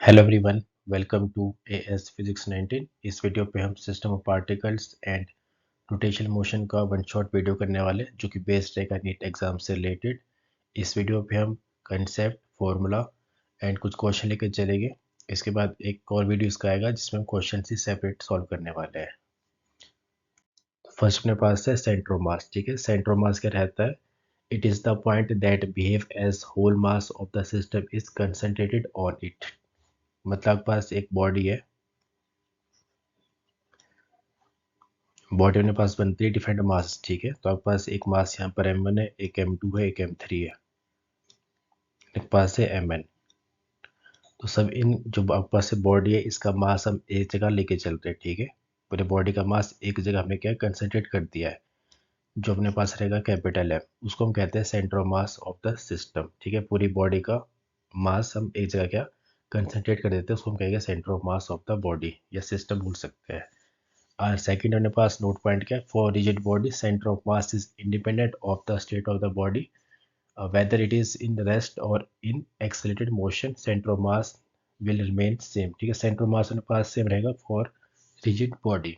Hello everyone, welcome to AS physics 19। इस video पे हम system of particles and rotational motion का one shot video करने वाले हैं, जो कि बेस्ड रहेगा नीट एग्जाम से रिलेटेड। इस वीडियो पे हम कंसेप्ट, फार्मूला एंड कुछ क्वेश्चन लेकर चलेंगे। इसके बाद एक और वीडियो इसका आएगा जिसमें हम क्वेश्चन ही सेपरेट सॉल्व करने वाले हैं। फर्स्ट अपने पास है सेंटर ऑफ मास। ठीक है, सेंटर ऑफ मास क्या रहता है? It is the point that behave as whole mass of the system is concentrated on it. मतलब आपके पास एक बॉडी है, बॉडी अपने पास बनती है डिफरेंट मास। ठीक है, तो आपके पास एक मास यहाँ पर m1 है, एक m2 है, एक m3 है, एक पास है mn। तो सब इन जो आपके पास से बॉडी है, इसका मास हम एक जगह लेके चलते हैं। ठीक है, पूरे बॉडी का मास एक जगह हमने क्या कंसंट्रेट कर दिया है। जो अपने पास रहेगा कैपिटल M, उसको हम कहते हैं centre of mass of the system. ठीक है, पूरी बॉडी का मास हम एक जगह क्या कंसंट्रेट कर देते हैं, उसको हम कहेंगे centre of mass of the body या सिस्टम बोल सकते हैं। और सेकंड अपने पास नोट पॉइंट क्या है? For rigid body centre of mass is independent of the state of the body, whether it is in rest or in accelerated motion, center of mass will remain same। ठीक है, centre of मास अपने पास same रहेगा for rigid body.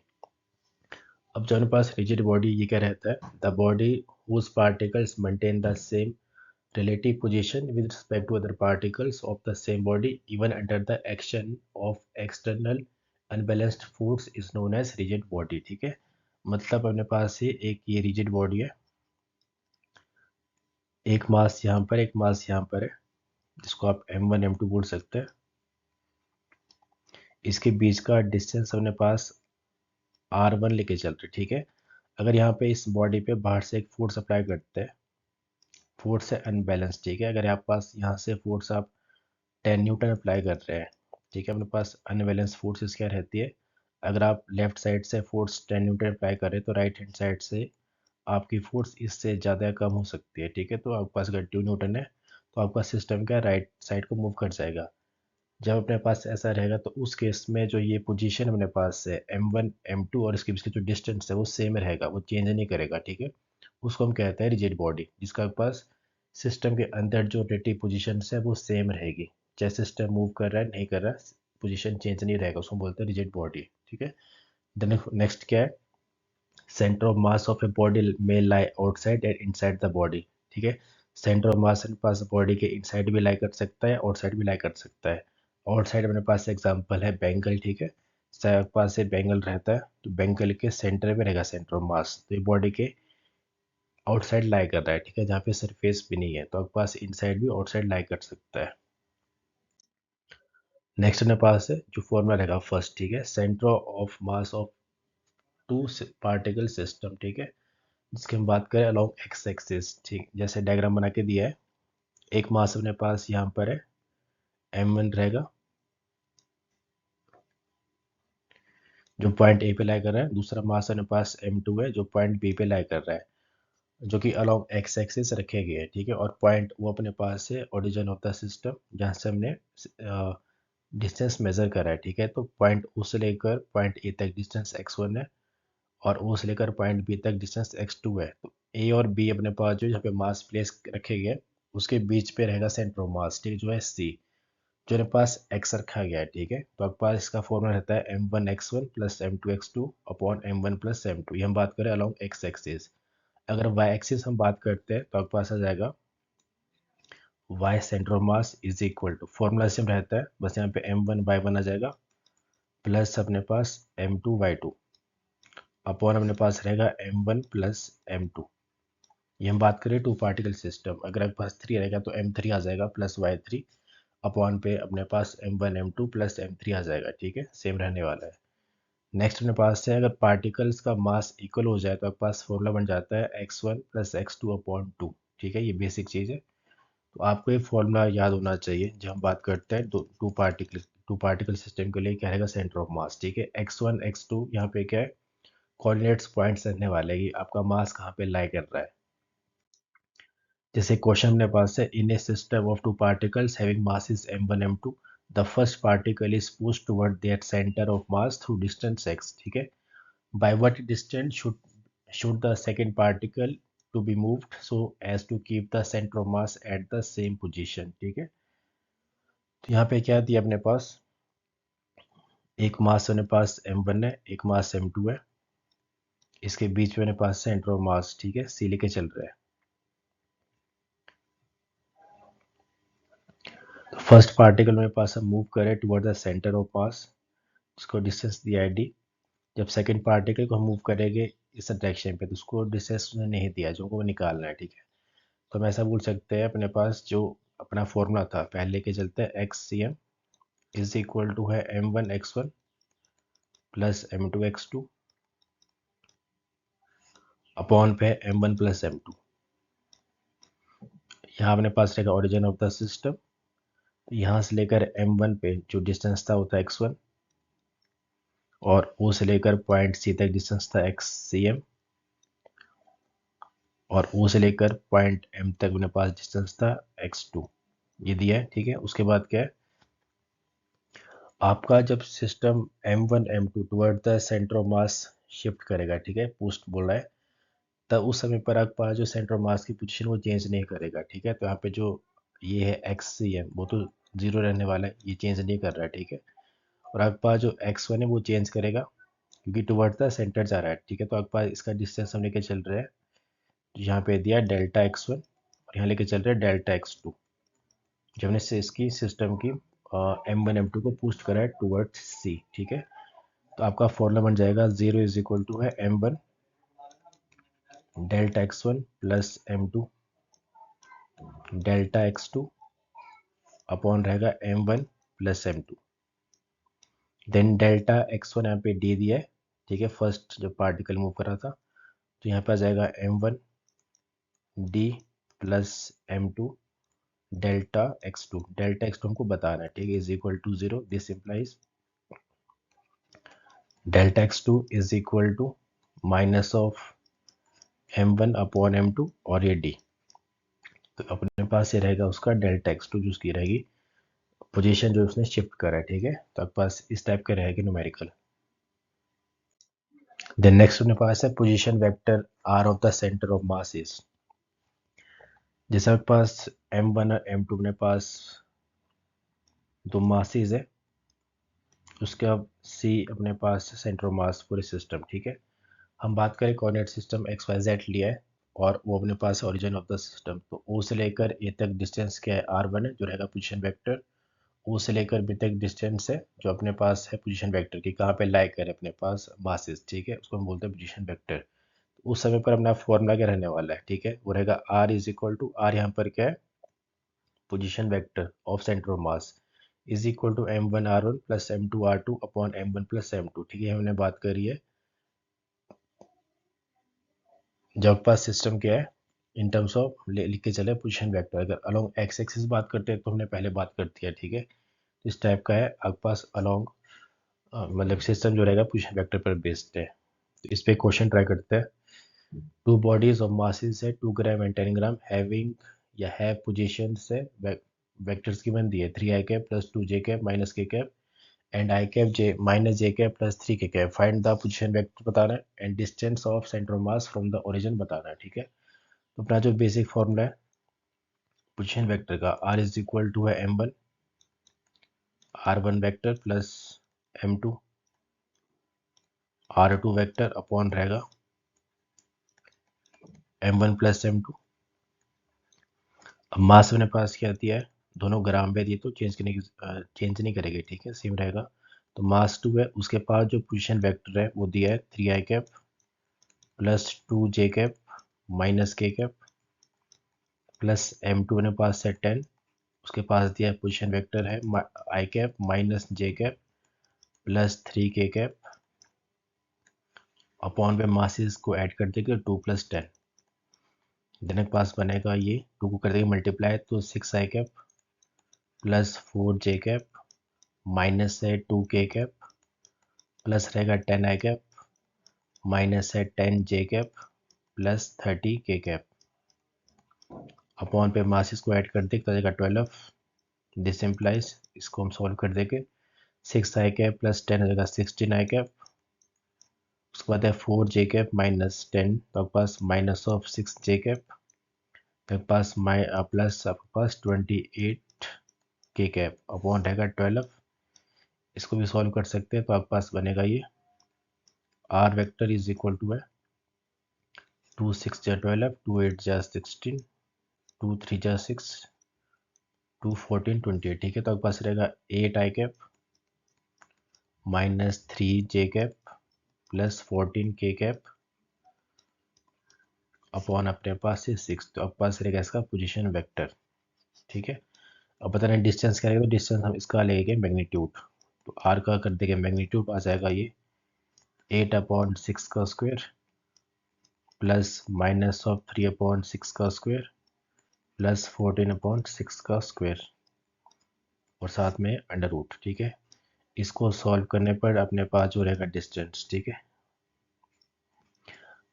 अब जो अपने पास rigid body ये क्या रहता है? The body whose particles maintain the same relative position with respect to other particles of the same body even under the action of external unbalanced force is known as rigid body। ठीक है, मतलब अपने पास ये एक ये rigid body है, एक मास यहाँ पर, एक मास यहाँ पर है, जिसको आप m1 m2 बोल सकते हैं। इसके बीच का डिस्टेंस अपने पास r1 लेके चलते हैं। ठीक है, अगर यहाँ पे इस बॉडी पे बाहर से एक फोर्स अप्लाई करते हैं, फोर्स है अनबैलेंस। ठीक है, अगर आपके पास यहाँ से फोर्स आप 10 न्यूटन अप्लाई कर रहे हैं, ठीक है, अपने पास अनबैलेंस फोर्सेस क्या रहती है? अगर आप लेफ्ट साइड से फोर्स 10 न्यूटन अप्लाई कर रहे हैं, तो राइट हैंड साइड से आपकी फोर्स इससे ज़्यादा कम हो सकती है। ठीक है, तो आपके पास अगर 2 न्यूटन है, तो आपका सिस्टम क्या राइट साइड को मूव कर जाएगा। जब अपने पास ऐसा रहेगा, तो उस केस में जो ये पोजीशन अपने पास है m1 m2 और इसके बीच का जो डिस्टेंस है वो सेम रहेगा, वो चेंज नहीं करेगा। ठीक है, उसको हम कहते हैं रिजिड बॉडी, जिसका पास सिस्टम के अंदर जो रोटेटिव पोजीशन है वो सेम रहेगी, चाहे सिस्टम मूव कर रहा है नहीं कर रहा है, पोजीशन चेंज नहीं रहेगा, उसको बोलते हैं रिजिड बॉडी। ठीक है, देन नेक्स्ट क्या है? Centre of mass of a body में lie outside and inside the body. ठीक है, सेंटर ऑफ मास अपने पास बॉडी के इनसाइड भी लाई कर सकता है, आउटसाइड भी लाई कर सकता है। आउटसाइड अपने पास एग्जांपल है बेंगल। ठीक है, आपके पास से बेंगल रहता है, तो बेंगल के सेंटर में रहेगा सेंटर ऑफ मास, तो ये बॉडी के आउटसाइड लाई कर रहा है। ठीक है, जहाँ पे सरफेस भी नहीं है, तो आपके पास इनसाइड भी आउटसाइड लाई कर सकता है। नेक्स्ट अपने पास है जो फॉर्मूला रहेगा फर्स्ट। ठीक है, centre of mass of two particle system. ठीक है, जिसकी हम बात करें अलोंग एक्स एक्सिस। ठीक, जैसे डायग्राम बना के दिया है, एक मास अपने पास यहाँ पर है m1 रहेगा, जो पॉइंट ए पे लाई कर रहा है। दूसरा मास अपने पास m2 है, जो पॉइंट बी पे लाई कर रहा है, जो कि अलोंग एक्स एक्सिस रखे गए हैं। ठीक है, और पॉइंट वो अपने पास है ओरिजिन ऑफ द सिस्टम, जहाँ से हमने डिस्टेंस मेजर करा है। ठीक है, तो पॉइंट ओ से लेकर पॉइंट ए तक डिस्टेंस x1 है, और ओ से लेकर पॉइंट बी तक डिस्टेंस x2 है। तो ए और बी अपने पास जो यहाँ पे मास प्लेस रखे गए, उसके बीच पे रहेगा सेंटर ऑफ मास। ठीक है, जो है सी, जो मेरे पास x रखा गया है। ठीक है, तो आपके पास इसका फॉर्मूला रहता है m1x1 plus m2x2 upon m1 plus m2। ये हम बात करें अलॉन्ग x एक्सिस। अगर y एक्सिस हम बात करते हैं, तो आपके पास आ जाएगा y centre of mass is equal to, formula same रहता है, बस यहाँ पे m1y1 आ जाएगा, प्लस अपने पास m2y2 अपॉन अपने पास रहेगा m1 प्लस m2। ये हम बात करें टू पार्टिकल सिस्टम। अगर आपके पास 3 रहेगा, तो m3 आ जाएगा प्लस y3 अपॉन पे अपने पास m1 m2 प्लस m3 आ जाएगा। ठीक है, सेम रहने वाला है। नेक्स्ट अपने पास है, अगर पार्टिकल्स का मास इक्वल हो जाए, तो आपके पास फॉर्मूला बन जाता है x1 प्लस x2 अपॉन 2। ठीक है, ये बेसिक चीज़ है, तो आपको ये फॉर्मूला याद होना चाहिए जब हम बात करते हैं टू पार्टिकल सिस्टम के लिए क्या रहेगा सेंटर ऑफ मास। ठीक है, x1 x2 यहाँ पे क्या है, कोऑर्डिनेट्स पॉइंट्स रहने वाले हैं कि आपका मास कहाँ पे लाई कर रहा है। जैसे क्वेश्चन अपने पास है, in a system of two particles having masses m1 m2, the first particle is pushed toward their centre of mass through distance x। ठीक है, by what distance should the second particle to be moved so as to keep the centre of mass at the same position. ठीक है, तो यहाँ पे क्या दिया अपने पास, एक मास अपने पास m1 है, एक मास m2 है, इसके बीच में अपने पास सेंटर ऑफ मास, ठीक है, c लेके चल रहा है। तो फर्स्ट पार्टिकल मेरे पास हम मूव करें टुवर्ड द सेंटर ऑफ मास, उसको डिस्टेंस दिया है d। जब सेकंड पार्टिकल को हम मूव करेंगे इस डायरेक्शन पे, तो उसको डिस्टेंस उसने नहीं दिया, जो हमको निकालना है, ठीक है। तो हम ऐसा बोल सकते हैं, अपने पास जो अपना फॉर्मूला था पहले लेके चलते हैं, X C M is equal to है m1 x1 plus m2 x2 upon पे m1 प्लस m2। यहाँ अपने पास रहेगा ओरिजिन ऑफ द सिस्टम, यहाँ से लेकर m1 पे जो डिस्टेंस था वो था x1, और O से लेकर पॉइंट C तक डिस्टेंस था xcm, और O से लेकर पॉइंट M तक अपने पास डिस्टेंस था x2। ये दिया है, ठीक है। उसके बाद क्या है, आपका जब system m1 m2 toward the centre of mass shift करेगा, ठीक है, पोस्ट बोल रहा है, तब उस समय पर आपका जो सेंटर ऑफ मास की पोजीशन वो चेंज नहीं करेगा, ठीक है। तो यहाँ पे जो ये है xcm वो तो जीरो रहने वाला है, ये चेंज नहीं कर रहा है, ठीक है। और आपके पास जो x1 है वो चेंज करेगा, क्योंकि टुवर्ड द सेंटर जा रहा है, ठीक है। तो आपके पास इसका डिस्टेंस हम लेके चल रहे हैं, यहाँ पे दिया डेल्टा x1 और यहाँ लेके चल रहे हैं डेल्टा x2। जब हमने से इसकी सिस्टम की m1 m2 को पुश करा है टुवर्ड्स c, ठीक है। तो आपका फॉर्मूला बन जाएगा 0 इज इक्वल टू है m1 delta x1 plus m2 delta x2 upon रहेगा m1 plus m2। Then delta x1 यहाँ पे d दिया है, ठीक है, फर्स्ट जब पार्टिकल मूव कर रहा था। तो यहाँ पे आ जाएगा m1 d plus m2 delta x2 हमको बताना है, ठीक है, is equal to 0। This implies delta x2 is equal to minus of m1 upon m2 और ये d। तो अपने पास ये रहेगा उसका डेल्टा x2 जो उसकी रहेगी पोजीशन जो उसने शिफ्ट करा है, ठीक है। तो आपके पास इस टाइप का रहेगा न्यूमेरिकल। देन नेक्स्ट अपने पास है position vector r of the centre of mass is. जैसे आपके पास m1 और m2 अपने पास दो मासेस है, उसके अब c अपने पास सेंटर ऑफ मास पूरे सिस्टम, ठीक है। हम बात करें कोऑर्डिनेट सिस्टम XYZ लिया है और वो अपने पास ओरिजिन ऑफ द सिस्टम, तो O से लेकर A तक डिस्टेंस क्या है, r1 है, जो रहेगा पोजीशन वेक्टर। O से लेकर B तक डिस्टेंस है जो अपने पास है पोजीशन वेक्टर की, कहाँ पे लाई करे अपने पास मासेस, ठीक है, उसको हम बोलते हैं पोजीशन वेक्टर। उस समय पर अपना फॉर्मूला क्या रहने वाला है, ठीक है, वो रहेगा r is equal to r, यहाँ पर क्या है, position vector of centre of mass is equal to m1 r1 plus m2 r2 upon m1 plus m2, ठीक है। हमने बात करी है जब आपके पास सिस्टम क्या है इन टर्म्स ऑफ लिख के चले पोजीशन वेक्टर, अगर अलोंग एक्स एक्सिस बात करते हैं तो हमने पहले बात कर दिया, ठीक है। तो इस टाइप का है आपके पास अलोंग, मतलब सिस्टम जो रहेगा पोजीशन वेक्टर पर बेस्ड है। तो इस पे क्वेश्चन ट्राई करते हैं। टू बॉडीज ऑफ मासेस है 2 ग्राम एंड 10 ग्राम हैविंग या हैव पोजीशन से वेक्टर्स गिवन दिए 3 आई कैप प्लस 2 जे कैप माइनस के cap and I cap J minus J cap plus 3 के cap. Find the position vector बताना है and distance of centre of mass from the origin बताना है, ठीक है। तो अपना जो बेसिक फॉर्मूला है पोजीशन वेक्टर का, r इज इक्वल टू है m1 r1 vector plus m2 r2 vector upon रहेगा m1 प्लस m2। अब मास अपने पास क्या दिया है, दोनों ग्राम में दिए तो चेंज नहीं करेंगे, ठीक है, सेम रहेगा। तो मास 2 है, उसके पास जो पोजीशन वेक्टर है वो दिया है 3 आई कैप प्लस 2 जे कैप माइनस के कैप प्लस m2 अपने पास है 10, उसके पास दिया है पोजीशन वेक्टर है आई कैप माइनस जे कैप प्लस 3 के कैप अपॉन पे मासेस को ऐड कर देंगे 2 प्लस 10। देन के पास बनेगा ये 2 को कर देंगे मल्टीप्लाई तो 6 आई कैप प्लस 4 जे कैप माइनस है 2 के कैप प्लस रहेगा 10 आई कैप माइनस है 10 जे कैप प्लस 30 के कैप अपॉन पे मासेस को ऐड कर देंगे तो जाएगा 12। दिस इम्प्लाइज इसको हम सॉल्व कर देंगे 6 आई कैप प्लस 10 हो जाएगा 16 आई कैप, उसके बाद है 4 जे कैप माइनस 10 तो आपके पास माइनस ऑफ 6 जे कैप, आपके पास प्लस आपके पास 28 के कैप अपॉन रहेगा 12। इसको भी सॉल्व कर सकते हैं तो आपके पास बनेगा ये R vector is equal to है 2 6 जा 12, 2 8 जा 16, 2 3 जा 6, 2 14 28। ठीक है, तो आपके पास रहेगा 8 आई कैप माइनस 3 जे कैप प्लस 14 के कैप अपॉन अपने पास से 6। तो आपके पास रहेगा इसका पोजीशन वेक्टर। ठीक है, अब बता रहे हैं डिस्टेंस क्या रहेगा, तो डिस्टेंस हम इसका लेंगे मैग्नीट्यूड। तो आर का कर देंगे मैग्नीट्यूड, आ जाएगा ये 8/6 का स्क्वायर प्लस माइनस ऑफ 3/6 का स्क्वायर प्लस 14/6 का स्क्वायर और साथ में अंडर रूट। ठीक है, इसको सॉल्व करने पर अपने पास जो रहेगा डिस्टेंस, ठीक है,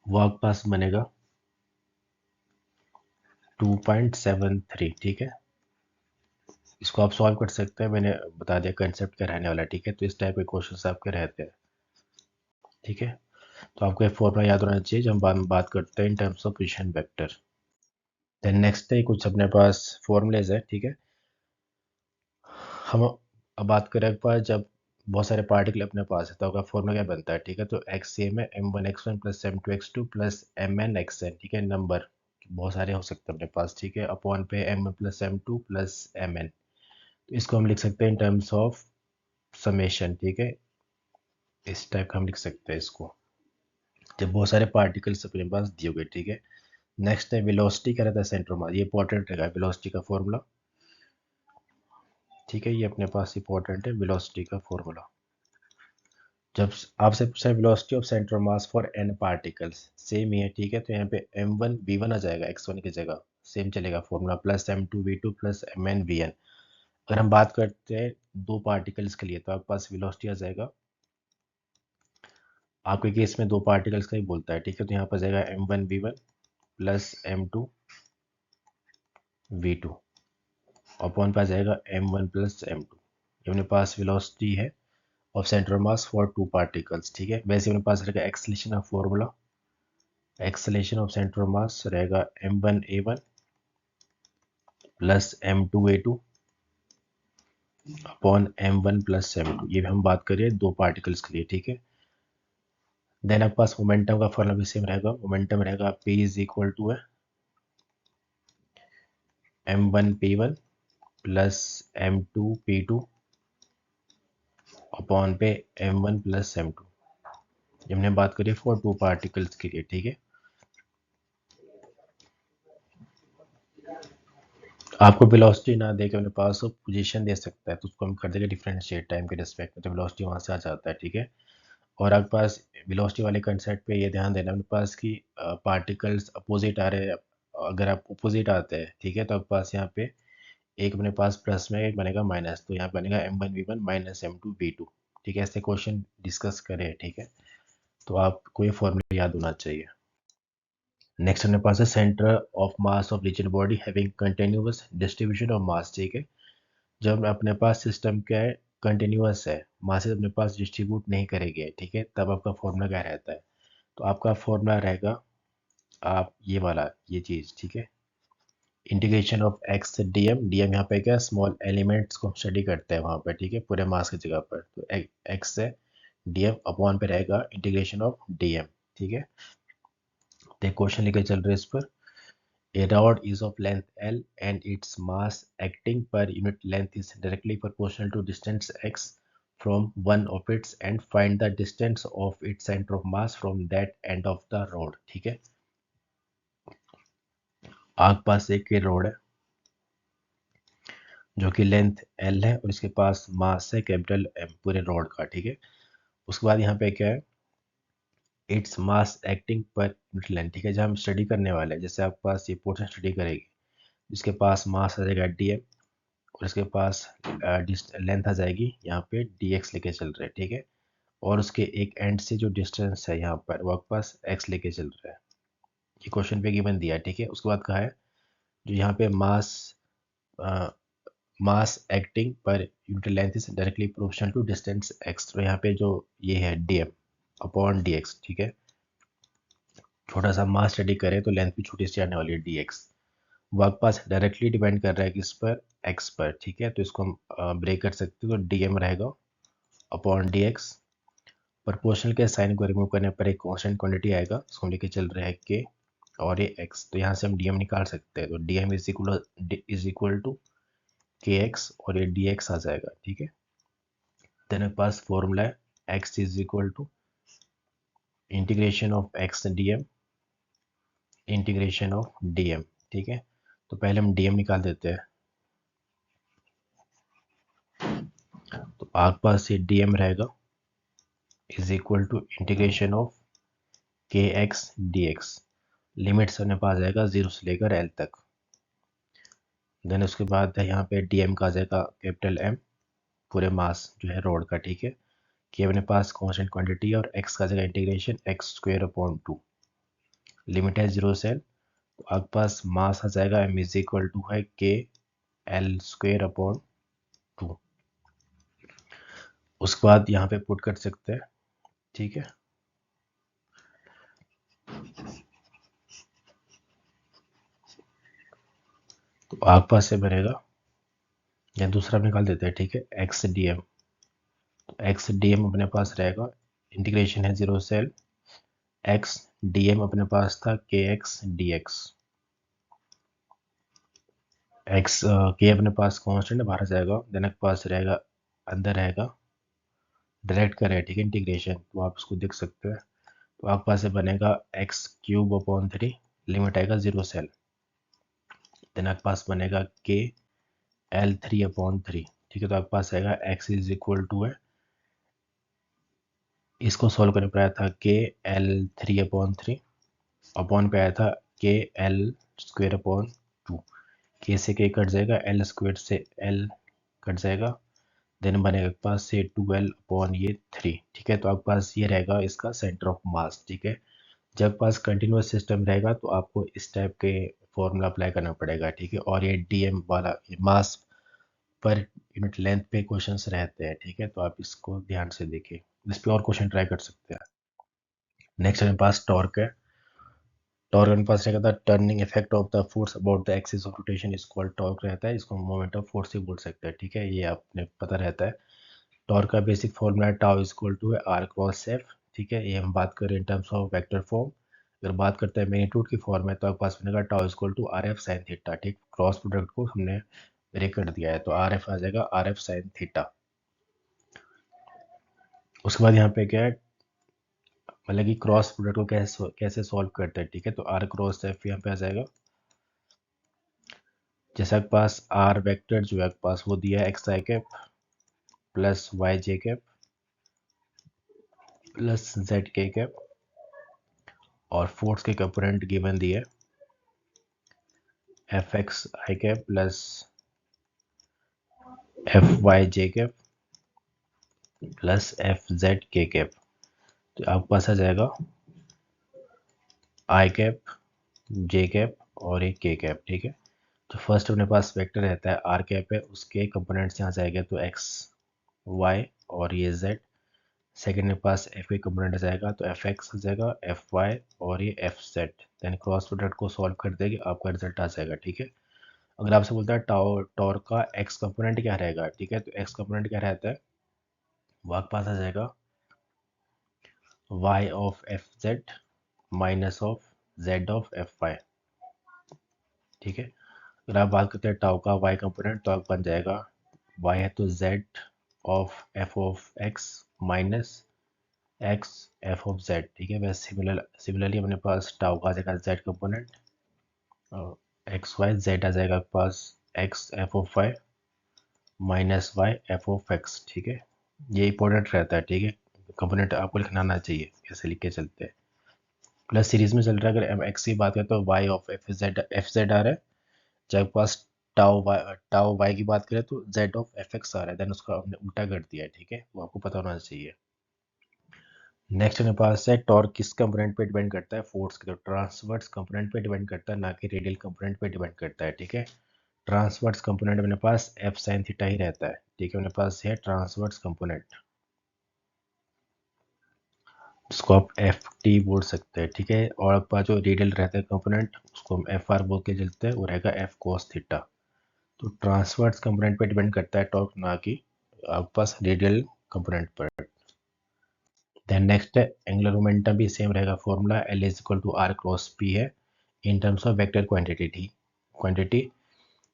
वो आपके पास बनेगा 2.73। ठीक है, इसको आप सॉल्व कर सकते हैं, मैंने बता दिया कंसेप्ट क्या रहने वाला है। ठीक है, तो इस टाइप के क्वेश्चन आपके रहते हैं। ठीक है, तो आपको एक फॉर्मूला याद होना चाहिए जब हम बाद में बात करते हैं in terms of position vector. Then next है कुछ अपने पास फॉर्मूलेज है। ठीक है, हम अब बात करें एक बार जब बहुत सारे पार्टिकल अपने पास है तो आपका फॉर्मूला क्या बनता है। ठीक है, तो एक्स सेम है m1x1 plus m2x2 plus mn(xn). ठीक है, नंबर बहुत सारे हो सकते हैं अपने पास। ठीक है, अपॉन पे m1 plus m2 plus mn। तो इसको हम लिख सकते हैं इन टर्म्स ऑफ समेशन। ठीक है, इस टाइप का हम लिख सकते हैं इसको जब बहुत सारे पार्टिकल्स अपने पास दिए हुए। ठीक है, नेक्स्ट है वेलोसिटी क्या रहता है सेंटर मास, ये इंपॉर्टेंट रहेगा वेलोसिटी का फॉर्मूला। ठीक है, ये अपने पास इंपॉर्टेंट है वेलोसिटी का फॉर्मूला। जब आपसे पूछा है velocity of centre mass for n particles, same ही है। ठीक है, तो यहाँ पे m1 v1 आ जाएगा x1 की जगह, सेम चलेगा formula, plus m2 v2 plus mn vn। अगर हम बात करते हैं दो पार्टिकल्स के लिए तो आपके पास वेलोसिटी आ जाएगा, आपके केस में दो पार्टिकल्स का ही बोलता है। ठीक है, तो यहाँ पर जाएगा m1 v1 plus m2 v2 upon पे आ जाएगा m1 प्लस m2। ये अपने पास वेलोसिटी है of centre mass for two particles. ठीक है, वैसे अपने पास रहेगा एक्सेलेरेशन का फॉर्मूला, एक्सेलेरेशन ऑफ सेंटर मास रहेगा m1a1 plus m2a2 upon m1 plus m2। ये भी हम बात करिए दो पार्टिकल्स के लिए। ठीक है, देन आपके पास मोमेंटम का फॉर्मूला भी सेम रहेगा, मोमेंटम रहेगा p इज इक्वल टू है m1p1 प्लस m2p2 अपॉन पे m1 प्लस m2। जब हमने बात करी फॉर टू पार्टिकल्स के लिए। ठीक है, आपको वेलोसिटी ना दे के अपने पास पोजीशन दे सकता है तो उसको हम कर देंगे डिफरेंशिएट टाइम के रिस्पेक्ट में, तो वेलोसिटी वहाँ से आ जाता है। ठीक है, और आपके पास वेलोसिटी वाले कंसेप्ट पे ये ध्यान देना अपने पास कि पार्टिकल्स अपोजिट आ रहे हैं। अगर आप अपोजिट आते हैं, ठीक है, तो आपके पास यहाँ पे एक अपने पास प्लस में एक बनेगा माइनस, तो यहाँ बनेगा m1v1 माइनस m2v2। ठीक है, ऐसे क्वेश्चन डिस्कस करें। ठीक है, तो आपको ये फॉर्मूला याद होना चाहिए। नेक्स्ट अपने पास है centre of mass of rigid body having continuous distribution of mass. ठीक है, जब अपने पास सिस्टम क्या है कंटिन्यूअस है, मासेस अपने पास डिस्ट्रीब्यूट नहीं करेंगे। ठीक है, तब आपका फॉर्मूला क्या रहता है, तो आपका फॉर्मूला रहेगा आप ये वाला ये चीज़। ठीक है, integration of x DM, DM यहाँ पे क्या स्मॉल एलिमेंट्स को स्टडी करते हैं वहाँ पर। ठीक है, पूरे मास की जगह पर, तो एक्स से डीएम अपॉन पे रहेगा इंटीग्रेशन ऑफ डीएम। ठीक है, तो क्वेश्चन लेके चल रहे हैं इस पर। A rod is of length L and its mass acting per unit length is directly proportional to distance x from one of its and find the distance of its center of mass from that end of the rod। ठीक है, आपके पास एक ये road है जो कि length L है और इसके पास मास है कैपिटल M पूरे रोड का। ठीक है, उसके बाद यहाँ पे क्या है इट्स मास एक्टिंग पर यूनिट लेंथ। ठीक है, जब हम स्टडी करने वाले हैं, जैसे आपके पास ये पोर्शन स्टडी करेगी, जिसके पास मास आ जाएगा dm और इसके पास लेंथ आ जाएगी यहाँ पे dx लेके चल रहे हैं। ठीक है, और उसके एक एंड से जो डिस्टेंस है यहाँ पर वो आपके पास x लेके चल रहा है। ये क्वेश्चन पे गिवन दिया है। ठीक है, उसके बाद कहा है जो यहाँ पे मास एक्टिंग पर unit length is directly proportional to distance x। तो यहाँ पे जो ये है dm अपॉन dx। ठीक है, छोटा सा मास स्टडी करें तो लेंथ भी छोटी सी आने वाली है dx। वर्क पास डायरेक्टली डिपेंड कर रहा है किस पर, एक्स पर, ठीक है। तो इसको हम ब्रेक कर सकते हो, तो डी एम रहेगा अपॉन डी एक्स। प्रपोर्शनल के साइन को रिमूव करने पर एक कांस्टेंट क्वांटिटी आएगा, इसको हम लेके चल रहे हैं के, और ये एक्स, तो यहाँ से हम डी एम निकाल सकते हैं। तो D M is equal to K X, और ये डी एक्स आ जाएगा, ठीक है। देन मेरे पास फॉर्मूला है X is equal to integration of X D M, integration of D M, ठीक है। तो पहले हम डी एम निकाल देते हैं। तो आपके पास ये डी एम रहेगा is equal to integration of K X D X. Limits अपने पास आएगा 0 से लेकर एल तक। देन उसके बाद यहाँ पे डी एम का आ जाएगा कैपिटल एम, पूरे मास जो है रोड का, ठीक है। कि अपने पास कांस्टेंट क्वांटिटी है, और एक्स का जाएगा integration x square upon 2, limit है 0 से एल। तो आपके पास मास आ जाएगा एम इज इक्वल टू है के एल स्क्वेयर अपॉन 2। उसके बाद यहाँ पे पुट कर सकते हैं, ठीक है। तो आपके पास से बनेगा, या दूसरा निकाल देते हैं, ठीक है, एक्स डी एम। तो एक्स डी एम अपने पास रहेगा, इंटीग्रेशन है 0 से एल, एक्स डी एम अपने पास था के एक्स डी एक्स। एक्स के अपने पास कांस्टेंट है, बाहर आ जाएगा। देन आपके पास रहेगा, अंदर रहेगा, डायरेक्ट करें, ठीक है, इंटीग्रेशन, तो आप इसको देख सकते हैं। तो आपके पास से बनेगा एक्स क्यूब अपॉन 3, लिमिट आएगा 0 से एल। देन आपके पास बनेगा के एल 3/3, ठीक है। तो आपके पास आएगा एक्स इज इक्वल टू है, इसको सॉल्व करने पर आया था के एल 3/3, अपॉन पे आया था के एल स्क्वेयर अपॉन 2। के से के कट जाएगा, एल स्क्वेयर से एल कट जाएगा। देन बनेगा आपके पास से 2l अपॉन ये 3, ठीक है। तो आपके पास ये रहेगा इसका सेंटर ऑफ मास, ठीक है। जब पास कंटिन्यूस सिस्टम रहेगा तो आपको इस टाइप के फॉर्मूला अप्लाई करना पड़ेगा, ठीक है। और ये डीएम वाला ये मास पर यूनिट लेंथ पे क्वेश्चंस रहते हैं, ठीक है। तो आप इसको ध्यान से देखिए, इस पे और क्वेश्चन ट्राई कर सकते हैं। नेक्स्ट हमारे पास टॉर्क है। टॉर्क हमारे पास रहेगा the turning effect of the force about the axis of rotation is called torque रहता है। इसको मोमेंट ऑफ फोर्स ही बोल सकते हैं, ठीक है। ये आपने पता रहता है। टॉर्क का basic formula tau is equal to है आर क्रॉस एफ, ठीक है। ये हम बात करें in terms of vector form. अगर बात करते हैं मैग्नीट्यूड की फॉर्म है तो आपके पास बनेगा tau is equal to R F sine theta, ठीक। क्रॉस प्रोडक्ट को हमने ब्रेक कर दिया है, तो आर एफ आ जाएगा आर एफ साइन थीटा। उसके बाद यहाँ पे क्या है, मतलब कि क्रॉस प्रोडक्ट को कैसे कैसे सॉल्व करते हैं, ठीक है। तो आर क्रॉस एफ यहाँ पे आ जाएगा, जैसे आपके पास आर वेक्टर जो है आपके पास वो दिया है एक्स आई कैप प्लस वाई जे कैप प्लस जेड के कैप, और फोर्स के कंपोनेंट गिवन दिए एफ एक्स आई कैप प्लस एफ वाई जे कैप प्लस एफ जेड के कैप। तो आपके पास आ जाएगा आई कैप, जे कैप और एक के कैप, ठीक है। तो फर्स्ट अपने पास वेक्टर रहता है आर कैप है, उसके कंपोनेंट्स यहाँ जाएंगे तो एक्स वाई और ये जेड। सेकेंड मेरे पास एफ के कंपोनेंट जाएगा तो एफ एक्स आ जाएगा, एफ वाई और ये F Z. Then cross product को सॉल्व कर देंगे, आपका रिजल्ट आ जाएगा, ठीक है। अगर आपसे बोलता है टॉर्क का एक्स कंपोनेंट क्या रहेगा, ठीक है, तो एक्स कंपोनेंट क्या रहता है, वो आपके पास आ जाएगा y of F Z minus of z of F Y, ठीक है। अगर आप बात करते हैं टाउ का y कंपोनेंट तो आप बन जाएगा y है तो z of x minus x f of z, ठीक है। वैसे सिमिलरली अपने पास टाउ का आ जाएगा z component, X Y Z आ जाएगा आपके पास x f of y minus y f of x, ठीक है। ये इंपॉर्टेंट रहता है, ठीक है। कंपोनेंट आपको लिखना आना चाहिए, कैसे लिख के चलते हैं। प्लस सीरीज में चल रहा है, अगर एम एक्स की बात करें तो वाई ऑफ एफ जेड आ रहा है। जब आपके पास टाउ वाई की बात करें तो जेड ऑफ एफ एक्स आ रहा है, देन उसका हमने उल्टा कर दिया है, ठीक है। वो आपको पता होना चाहिए। नेक्स्ट मेरे पास है टॉर्क किस कंपोनेंट पे डिपेंड करता है, फोर्स के। तो ट्रांसवर्स कंपोनेंट पे डिपेंड करता है, ना कि रेडियल कंपोनेंट पे डिपेंड करता है, ठीक है। ट्रांसवर्स कंपोनेंट मेरे पास एफ साइन थीटा ही रहता है, ठीक है। मेरे पास है ट्रांसवर्स कंपोनेंट। इसको आप एफ टी बोल सकते हैं, ठीक है। और आपका जो रेडियल रहता है कंपोनेंट, उसको हम एफ आर बोल के चलते हैं, वो रहेगा एफ कोस थीटा। तो ट्रांसवर्स कंपोनेंट पे डिपेंड करता है टॉर्क, ना कि आपके पास रेडियल कंपोनेंट पर। देन नेक्स्ट है एंगुलर मोमेंटम, भी सेम रहेगा formula, L is equal to R cross P है in terms of vector quantity.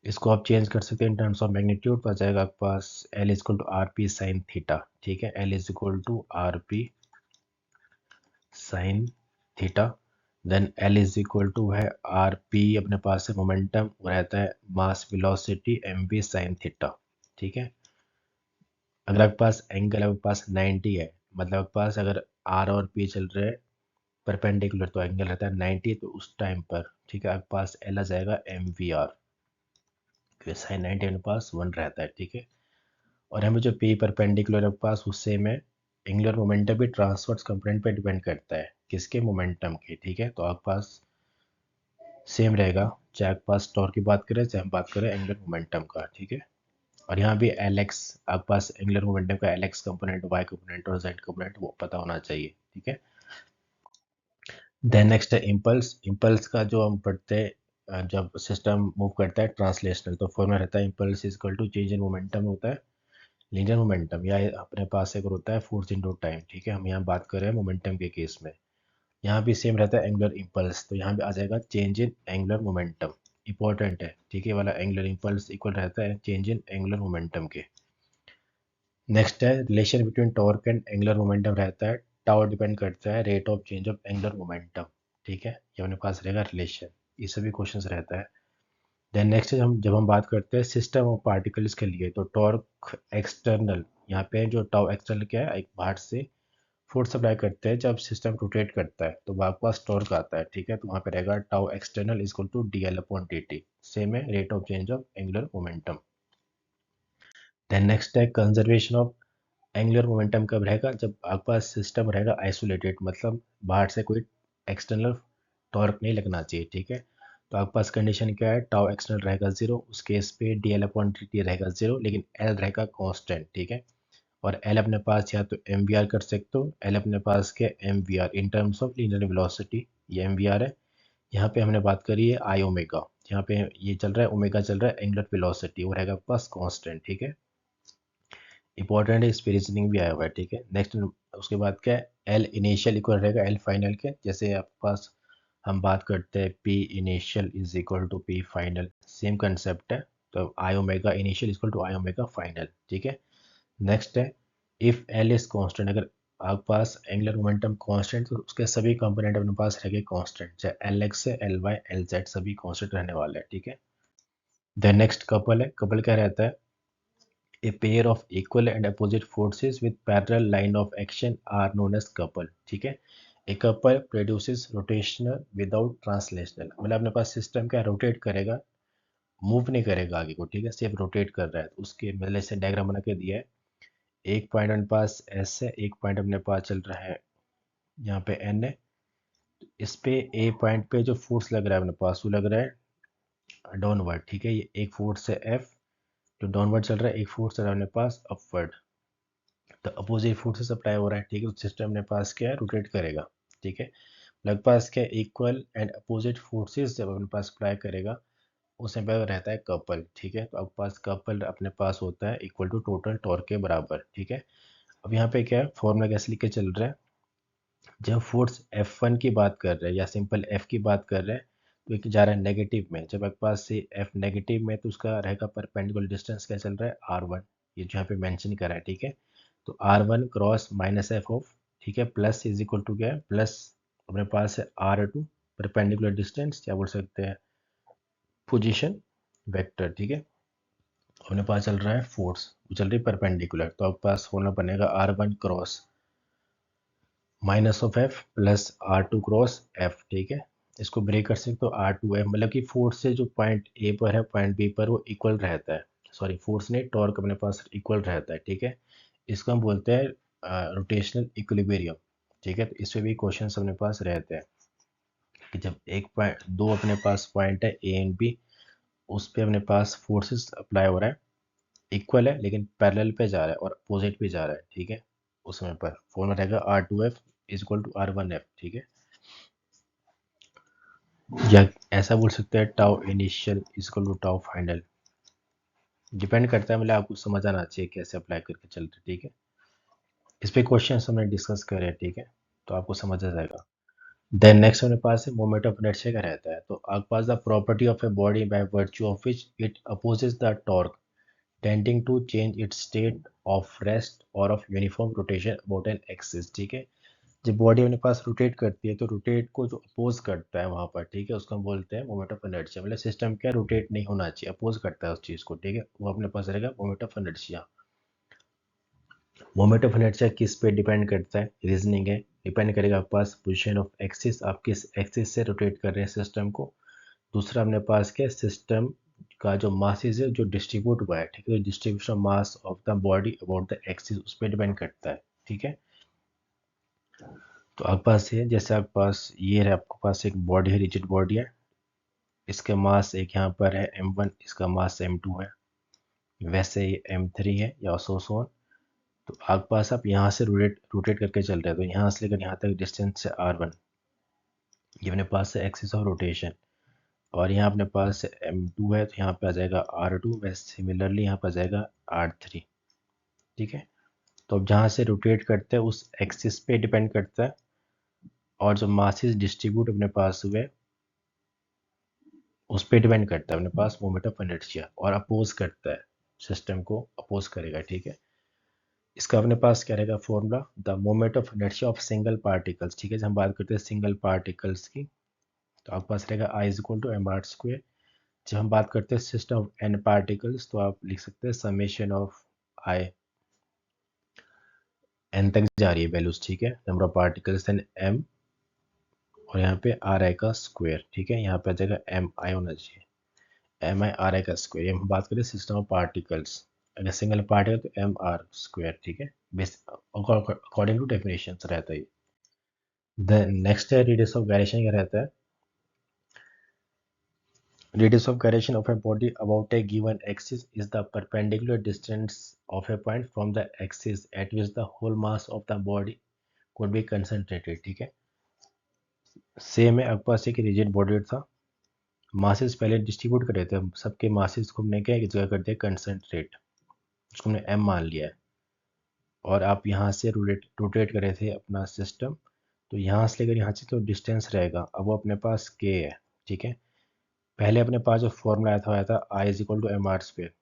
इसको आप चेंज कर सकते हैं इन टर्म्स ऑफ मैग्नीट्यूड, पर जाएगा आपके पास L is equal to R P sine theta, ठीक है। L is equal to R P sine theta. Then L is equal to है आर पी, अपने पास है मोमेंटम, वो रहता है mass velocity M V sine theta, ठीक है। अगर आपके पास एंगल आपके पास 90 है, मतलब आपके पास अगर आर और पी चल रहे हैं परपेंडिकुलर, तो एंगल रहता है 90, तो उस टाइम पर, ठीक है, आपके पास एल आ जाएगा एम वी आर, क्योंकि साइन 90 अपने पास 1 रहता है, ठीक है। और हमें जो पी परपेंडिकुलर आपके पास, उससे में एंगुलर मोमेंटम भी ट्रांसवर्स कंपोनेंट पे डिपेंड करता है, किसके, मोमेंटम के, ठीक है। तो आपके पास सेम रहेगा, चाहे आपके पास टॉर्क की बात करें, चाहे हम बात करें एंगुलर मोमेंटम का, ठीक है। और यहाँ भी एल एक्स, आपके पास एंगुलर मोमेंटम का L X component, Y component और जेड कंपोनेंट वो पता होना चाहिए, ठीक है। देन नेक्स्ट है इम्पल्स। इम्पल्स का जो हम पढ़ते हैं जब सिस्टम मूव करता है ट्रांसलेशनल, तो फॉर्मूला रहता है impulse is equal to change in momentum होता है लीनियर मोमेंटम, या अपने पास एक होता है फोर्स इनटू टाइम, ठीक है। हम यहाँ बात कर रहे हैं मोमेंटम के केस में। यहाँ भी सेम रहता है एंगुलर इम्पल्स, तो यहाँ भी आ जाएगा change in angular momentum, important है, ठीक है, वाला एंगुलर इम्पल्स इक्वल रहता है चेंज इन एंगुलर मोमेंटम के। नेक्स्ट है relation between torque and angular momentum रहता है, टाउ डिपेंड करता है rate of change of angular momentum, ठीक है। ये अपने पास रहेगा रिलेशन, ये सभी क्वेश्चंस रहता है। देन नेक्स्ट हम जब हम बात करते हैं सिस्टम ऑफ पार्टिकल्स के लिए, तो टॉर्क एक्सटर्नल, यहाँ पे जो टाउ एक्सटर्नल क्या है, एक बाहर से फोर्स अप्लाई करते हैं जब सिस्टम रोटेट करता है, तो आपके पास टॉर्क आता है, ठीक है। तो वहाँ पे रहेगा tau external is equal to D L upon D T, same है rate of change of angular momentum. Then next है कंजर्वेशन ऑफ एंगुलर मोमेंटम कब रहेगा, जब आपके पास सिस्टम रहेगा आइसोलेटेड, मतलब बाहर से कोई एक्सटर्नल टॉर्क नहीं लगना चाहिए, ठीक है। तो आपके पास कंडीशन क्या है, टाउ एक्सटर्नल रहेगा जीरो, उस केस पे D L upon D T रहेगा जीरो, लेकिन एल रहेगा कांस्टेंट, ठीक है। और एल अपने पास या तो एम वी आर कर सकते हो, एल अपने पास के M V R in terms of linear velocity, ये एम वी आर है। यहाँ पे हमने बात करी है आई ओमेगा, यहाँ पे ये चल रहा है ओमेगा चल रहा है एंगुलर वेलोसिटी, वो रहेगा आपके पास कांस्टेंट, ठीक है। इंपॉर्टेंट है, इस पे रीजनिंग भी आया हुआ है, ठीक है। नेक्स्ट उसके बाद क्या है, एल इनिशियल इक्वल रहेगा एल फाइनल के, जैसे आपके पास हम बात करते हैं P initial is equal to P final, same concept है। तो I omega initial equal to I omega final, ठीक है। नेक्स्ट है इफ एल इज कांस्टेंट, अगर आपके पास एंगुलर मोमेंटम कांस्टेंट, तो उसके सभी कंपोनेंट अपने पास रहेंगे कांस्टेंट, चाहे एल एक्स है, एल वाई, एल जेड, सभी कांस्टेंट रहने वाले हैं, ठीक है। देन नेक्स्ट कपल है, कपल क्या रहता है, a pair of equal and opposite forces with parallel line of action are known as couple, ठीक है। a couple produces rotational without translational, मतलब अपने पास सिस्टम क्या रोटेट करेगा, मूव नहीं करेगा आगे को, ठीक है, सिर्फ रोटेट कर रहा है। तो उसके मतलब से डायग्राम बना के दिया है, एक पॉइंट अपने पास एस है, एक पॉइंट अपने पास चल रहा है यहाँ पे एन है। इस पे ए पॉइंट पे जो फोर्स लग रहा है अपने पास, वो लग रहा है डाउनवर्ड, ठीक है। ये एक फोर्स है एफ जो डाउनवर्ड चल रहा है, एक फोर्स चल रहा है अपने पास अपवर्ड, तो अपोजिट फोर्स से अप्लाई हो रहा है, ठीक है। उस सिस्टम अपने पास क्या है, रोटेट करेगा, ठीक है। लगभग पास क्या इक्वल एंड अपोजिट फोर्सेस जब अपने पास अप्लाई करेगा, उसमें पर रहता है कपल, ठीक है। तो आपके पास कपल अपने पास होता है इक्वल टू टोटल टॉर्क के बराबर, ठीक है। अब यहाँ पे क्या है, फॉर्मूला कैसे लिख के चल रहा है, जब फोर्स F1 की बात कर रहे हैं या सिंपल F की बात कर रहे हैं, तो एक जा रहा है नेगेटिव में, जब आपके पास से F नेगेटिव में, तो उसका रहेगा परपेंडिकुलर डिस्टेंस क्या चल रहा है, R1, ये जो यहाँ पे मेंशन करा है, ठीक है। तो R1 cross minus F of, ठीक है, प्लस इज इक्वल टू क्या है, प्लस अपने पास है R2 परपेंडिकुलर डिस्टेंस, क्या बोल सकते हैं, पोजीशन वेक्टर, ठीक है। अपने पास चल रहा है फोर्स, वो चल रही है परपेंडिकुलर, तो आपके पास होना बनेगा R1 cross minus of F plus R2 cross F, ठीक है। इसको ब्रेक कर सकते हो R2 एफ, मतलब कि फोर्स से जो पॉइंट ए पर है पॉइंट बी पर वो इक्वल रहता है, सॉरी फोर्स नहीं, टॉर्क अपने पास इक्वल रहता है, ठीक है। इसको हम बोलते हैं रोटेशनल इक्विलिब्रियम, ठीक है। तो इस पे भी क्वेश्चन अपने पास रहते हैं कि जब एक पॉइंट, दो अपने पास पॉइंट है ए एंड बी, उस पे अपने पास फोर्सेस अप्लाई हो रहा है, इक्वल है लेकिन पैरेलल पे जा रहा है और अपोजिट पे जा रहा है, ठीक है। उस समय पर फॉर्मूला रहेगा R2F is equal to R1F, ठीक है। या ऐसा बोल सकते हैं tau initial is equal to tau final, depend करता है, मतलब आपको समझ आना चाहिए कैसे अप्लाई करके चलते, ठीक है। इस पे क्वेश्चन हमने डिस्कस करे हैं, ठीक है, तो आपको समझ आ जाएगा। देन नेक्स्ट अपने पास है मोमेंट ऑफ इनर्शिया का रहता है। तो आपके पास the property of a body by virtue of which it opposes the torque tending to change its state of rest और of uniform rotation about an axis, ठीक है। जब बॉडी अपने पास रोटेट करती है तो रोटेट को जो अपोज करता है वहां पर, ठीक है, उसको हम बोलते हैं मोमेंट ऑफ इनर्शिया। मतलब सिस्टम क्या रोटेट नहीं होना चाहिए, अपोज करता है उस चीज को, ठीक है, वो अपने पास रहेगा moment of inertia. Moment of inertia किस पे डिपेंड करता है, रीजनिंग है, डिपेंड करेगा आपके पास पोजीशन ऑफ एक्सिस, आप किस एक्सिस से रोटेट कर रहे हैं सिस्टम को। दूसरा अपने पास क्या, सिस्टम का जो मासेस है जो डिस्ट्रीब्यूट हुआ है, ठीक है, distribution mass of the body about the axis उस पर डिपेंड करता है, ठीक है। तो आपके पास ये, जैसे आपके पास ये है, आपके पास एक बॉडी है, रिजिड बॉडी है, इसका मास एक यहाँ पर है m1, इसका मास m2 है, वैसे ये m3 है या सो ऑन। तो आपके पास आप यहाँ से रोटेट रोटेट करके चल रहे हैं, तो यहाँ से लेकर यहाँ तक डिस्टेंस है r1, ये अपने पास है एक्सिस ऑफ रोटेशन। और यहाँ अपने पास m2 है, तो यहाँ पे आ जाएगा r2, वैसे सिमिलरली यहाँ पर आ जाएगा r3, ठीक है। तो अब जहाँ से रोटेट करते हैं उस एक्सिस पे डिपेंड करता है, और जो मासेस डिस्ट्रीब्यूट अपने पास हुए उस पर डिपेंड करता है अपने पास मोमेंट ऑफ इनर्शिया, और अपोज करता है, सिस्टम को अपोज करेगा, ठीक है। इसका अपने पास क्या रहेगा formula, the moment of inertia of single particles, ठीक है। जब हम बात करते हैं सिंगल पार्टिकल्स की, तो आपके पास रहेगा I is equal to M R square. जब हम बात करते हैं सिस्टम ऑफ एन पार्टिकल्स, तो आप लिख सकते हैं समेशन ऑफ आई, एन तक जा रही है वैल्यूज, ठीक है, number of particles N M, और यहाँ पे आर आई का स्क्वायर, ठीक है, यहाँ पे आ जाएगा एम आई होना चाहिए, एम आई आर आई का स्क्वायर। ये हम बात करें सिस्टम ऑफ पार्टिकल्स, अगर सिंगल पार्टिकल तो एम आर स्क्वायर, ठीक है, बेस अकॉर्डिंग टू डेफिनेशन रहता है। देन नेक्स्ट है रेडियस ऑफ गायरेशन का रहता है। Radius of gyration of a body about a given axis is the perpendicular distance of a point from the axis at which the whole mass of the body could be concentrated, ठीक है। Same है, आपके पास एक rigid body था, masses पहले distribute कर रहे थे, सबके मासेस को हमने क्या एक जगह कर दिया कंसंट्रेट, उसको हमने एम मान लिया है, और आप यहाँ से रोटेट कर रहे थे अपना सिस्टम, तो यहाँ से लेकर यहाँ से तो डिस्टेंस रहेगा, अब वो अपने पास के है, ठीक है। पहले अपने पास जो फॉर्मूला आया था I is equal to M R square,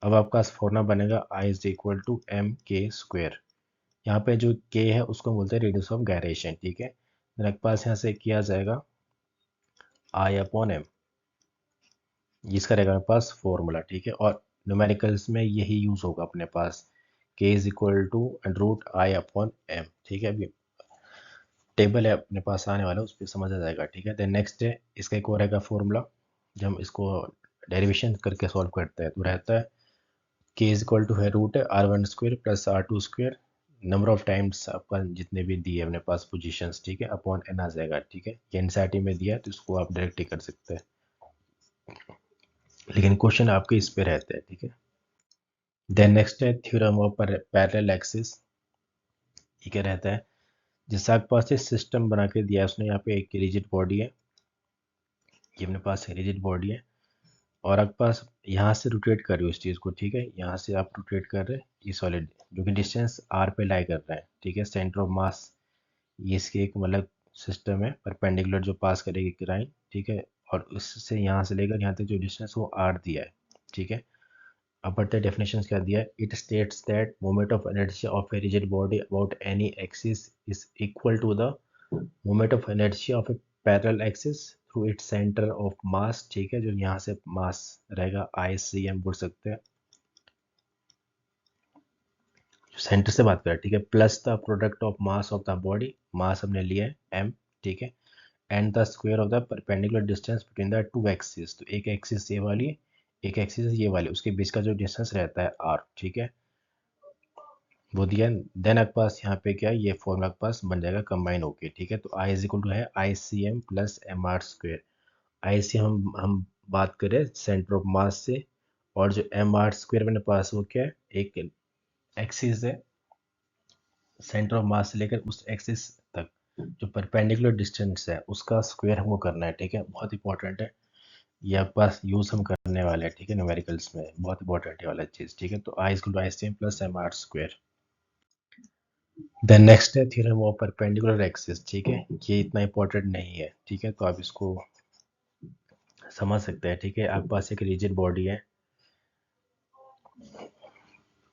अब आपका फॉर्मूला बनेगा I is equal to M K square. यहाँ पे जो के है उसको बोलते हैं रेडियस ऑफ गायरेशन, ठीक है। मेरे पास यहाँ से किया जाएगा आई अपॉन एम, जिसका रहेगा मेरे पास फॉर्मूला, ठीक है, और न्यूमेरिकल्स में यही यूज होगा अपने पास, K is equal to root I upon M, ठीक है। अभी टेबल है अपने पास आने वाला, उस पर समझ आ जाएगा, ठीक है। देन नेक्स्ट है इसका एक और रहेगा फॉर्मूला, जब हम इसको डेरिवेशन करके सॉल्व करते हैं तो रहता है के इज इक्वल टू है root R one square plus R two square, number of times आपका जितने भी दिए अपने पास पोजीशंस, ठीक है, अपॉन एन आ जाएगा, ठीक है। ये एनसीईआरटी में दिया है तो इसको आप डायरेक्ट ही कर सकते हैं, लेकिन क्वेश्चन आपके इस पे रहते हैं, ठीक है। देन नेक्स्ट है थ्योरम ऑफ पैरेलल एक्सिस। ये क्या रहता है, जैसे आपके पास सिस्टम बना के दिया है उसने, यहाँ पे एक रिजिड बॉडी है, ये अपने पास रिजिड बॉडी है, और आपके पास यहाँ से रोटेट कर रहे हो इस चीज़ को, ठीक है, यहाँ से आप रोटेट कर रहे हैं ये सॉलिड, जो कि डिस्टेंस आर पे लाई कर रहा है, ठीक है। सेंटर ऑफ मास ये इसकी एक मतलब सिस्टम है, परपेंडिकुलर जो पास करेगी एक लाइन, ठीक है, और उससे यहाँ से लेकर यहाँ तक जो डिस्टेंस वो आर दिया है, ठीक है। अब बढ़ते हैं डेफिनेशन क्या दिया है, it states that moment of inertia of a rigid body about any axis is equal to the moment of inertia of a parallel axis through its centre of mass, ठीक है, जो यहाँ से मास रहेगा आई सी एम बोल सकते हैं, centre से बात करें, ठीक है, plus the product of mass of the body, mass हमने लिया है एम, ठीक है, and the square of the perpendicular distance between the two axis, तो एक एक्सिस ये वाली, एक एक्सिस ये वाली, उसके बीच का जो डिस्टेंस रहता है आर, ठीक है, वो दिया। देन आपके पास यहाँ पे क्या है, ये फॉर्मूला आपके पास बन जाएगा कंबाइन होके, ठीक है। तो आई इज इक्वल टू है I C M plus M R square, I C हम बात करें सेंटर ऑफ मास से, और जो एम आर स्क्वेयर मेरे पास वो क्या है, एक एक्सिस है, सेंटर ऑफ मास से लेकर उस एक्सिस तक जो परपेंडिकुलर डिस्टेंस है उसका स्क्वायर हमको करना है, ठीक है। बहुत इंपॉर्टेंट है, ये आपके पास यूज हम करने वाले हैं, ठीक है। न्यूमेरिकल्स में बहुत इंपॉर्टेंट है वाला चीज, ठीक है। तो I is to I same plus M R square. Then next है थ्योरम ऑफ परपेंडिकुलर एक्सिस, ठीक है। ये इतना इंपॉर्टेंट नहीं है, ठीक है, तो आप इसको समझ सकते हैं, ठीक है। आपके पास एक रिजिड बॉडी है,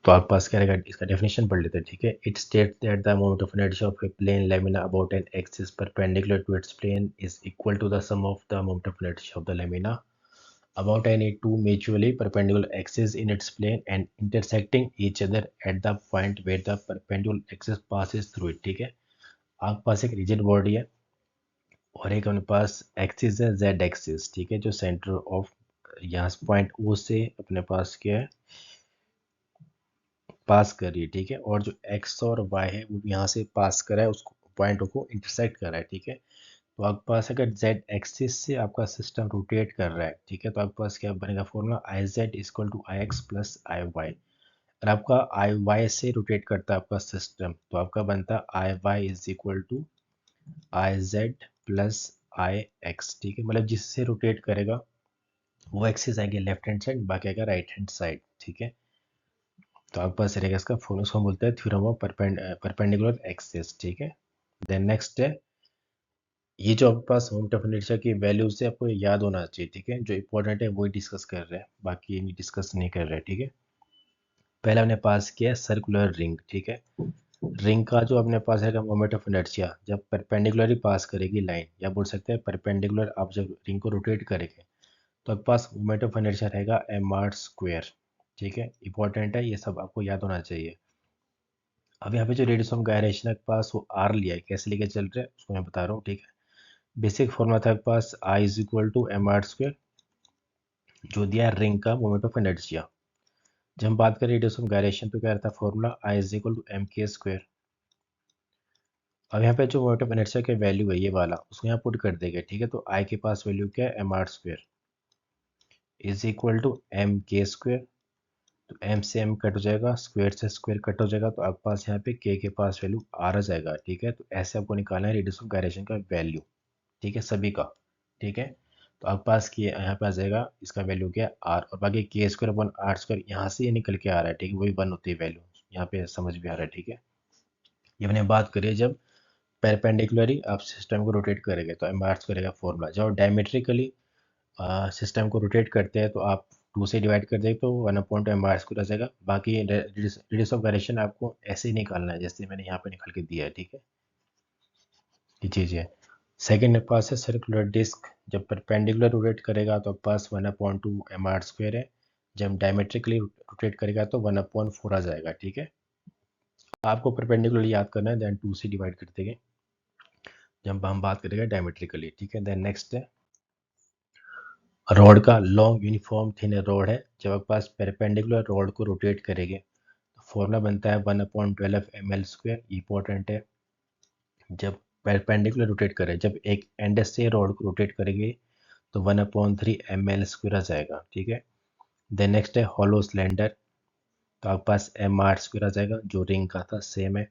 तो आपके पास क्या रहेगा, इसका डेफिनेशन पढ़ लेते हैं, ठीक है। It states that the moment of inertia of a plane lamina about an axis perpendicular to its plane is equal to the sum of the moment of inertia of the lamina about any two mutually perpendicular axes in its plane and intersecting each other at the point where the perpendicular axis passes through it, ठीक है। आपके पास एक rigid body है और एक अपने पास axis है Z axis, ठीक है, जो सेंटर ऑफ यहाँ पॉइंट ओ से अपने पास क्या है, पास कर रही है, ठीक है। और जो एक्स और वाई है वो यहाँ से पास कर रहा है, उसको पॉइंट को इंटरसेक्ट कर रहा है, ठीक है। तो आपके पास अगर जेड एक्सिस से आपका सिस्टम रोटेट कर रहा है, ठीक है, तो आपके पास क्या बनेगा formula, I Z equal to I X plus I Y. अगर आपका आई वाई से रोटेट करता है आपका सिस्टम, तो आपका बनता है I Y is equal to I Z plus I X, ठीक है। मतलब जिससे रोटेट करेगा वो एक्सिस आएंगे लेफ्ट हैंड साइड, बाकी आएगा राइट हैंड साइड, ठीक है। तो आपके पास रहेगा इसका फॉर्मूला, उसको हम बोलते हैं थ्योरम ऑफ परपेंडिकुलर एक्सिस, ठीक है। देन नेक्स्ट है, ये जो आपके पास मोमेंट ऑफ इनर्शिया की वैल्यूज है आपको याद होना चाहिए, ठीक है। जो इंपॉर्टेंट है वही डिस्कस कर रहे हैं, बाकी ये नहीं डिस्कस नहीं कर रहे हैं, ठीक है। पहले हमने पास किया सर्कुलर रिंग, ठीक है। रिंग का जो अपने पास है मोमेंट ऑफ इनर्शिया जब परपेंडिकुलरली पास करेगी लाइन, या बोल सकते हैं परपेंडिकुलर आप जब रिंग को रोटेट करेंगे तो आपके पास मोमेंट ऑफ इनर्शिया रहेगा एम आर स्क्वायर, ठीक है। इंपॉर्टेंट है, ये सब आपको याद होना चाहिए। अब यहाँ पे जो रेडियस ऑफ गायरेशन के पास वो आर लिया है, कैसे लेके चल रहे हैं उसको मैं बता रहा हूँ, ठीक है। बेसिक फॉर्मूला था आपके पास I is equal to M R square, जो दिया रिंग का मोमेंट ऑफ इनर्शिया। जब हम बात करें रेडियस ऑफ गायरेशन तो क्या रहता है formula, I is equal to M K square. अब यहाँ पे जो मोमेंट ऑफ इनर्शिया के वैल्यू है ये वाला, उसको यहाँ पुट कर देंगे, ठीक है। तो आई के पास वैल्यू क्या है, M R square is equal to M K square. तो एम से एम कट हो जाएगा, स्क्वायर से स्क्वायर कट हो जाएगा, तो आपके पास यहाँ पे के पास वैल्यू आर आ जाएगा, ठीक है। तो ऐसे आपको निकालना है रेडियस ऑफ गायरेशन का वैल्यू, ठीक है, सभी का, ठीक है। तो आपके पास के यहाँ पे आ जाएगा, इसका वैल्यू क्या है आर, और बाकी के स्क्वायर अपन आर स्क्वायर यहाँ से ये निकल के आ रहा है, ठीक है, वही वन होती है वैल्यू, यहाँ पे समझ भी आ रहा है, ठीक है। ये मैंने बात करी है जब परपेंडिकुलरली आप सिस्टम को रोटेट करेंगे तो एम आर स्क्वायर का फॉर्मूला, जब डायमेट्रिकली सिस्टम को रोटेट करते हैं तो आप टू से डिवाइड कर देंगे तो one upon M R square आ जाएगा। बाकी रेडियस ऑफ गायरेशन आपको ऐसे ही निकालना है जैसे मैंने यहाँ पे निकाल के दिया है, ठीक है। ये चीज़ है। सेकेंड मेरे पास है सर्कुलर डिस्क, जब परपेंडिकुलर रोटेट करेगा तो पास one upon two M R square है, जब डायमेट्रिकली रोटेट करेगा तो वन अपॉइंट फोर आ जाएगा, ठीक है। आपको परपेंडिकुलर याद करना है, देन टू से डिवाइड कर देंगे जब हम बात करेंगे डायमेट्रिकली, ठीक है। देन नेक्स्ट है रॉड का लॉन्ग यूनिफॉर्म थिन रॉड है, जब आपके पास परपेंडिकुलर रॉड को रोटेट करेंगे तो फॉर्मूला बनता है one upon twelve M L square. Important है, जब परपेंडिकुलर रोटेट करें, जब एक एंड से रॉड को रोटेट करेंगे तो one upon three M L square आ जाएगा, ठीक है। देन नेक्स्ट है हॉलो सिलेंडर, तो आपके पास एम आर स्क्वायर आ जाएगा, जो रिंग का था सेम है।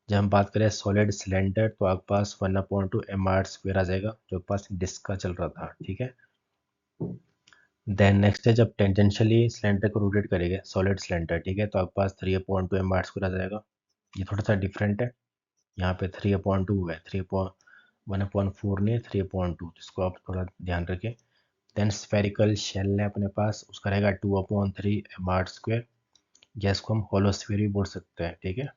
जब हम बात करें सॉलिड सिलेंडर तो आपके पास one upon two M R square आ जाएगा, जो आपके पास डिस्क का चल रहा था, ठीक है। देन नेक्स्ट है जब टेंजेंशियली सिलेंडर को रोटेट करेंगे सॉलिड सिलेंडर, ठीक है, तो आपके पास three upon two M R square आ जाएगा। ये थोड़ा सा डिफरेंट है, यहाँ पे थ्री अपॉइंट टू है, three upon one upon four नहीं है, थ्री अपॉइंट टू, जिसको आप थोड़ा ध्यान रखें। देन स्फेरिकल शेल है अपने पास, उसका रहेगा two upon three M R square, जिसको हम होलोस्फीयर भी बोल सकते हैं, ठीक है।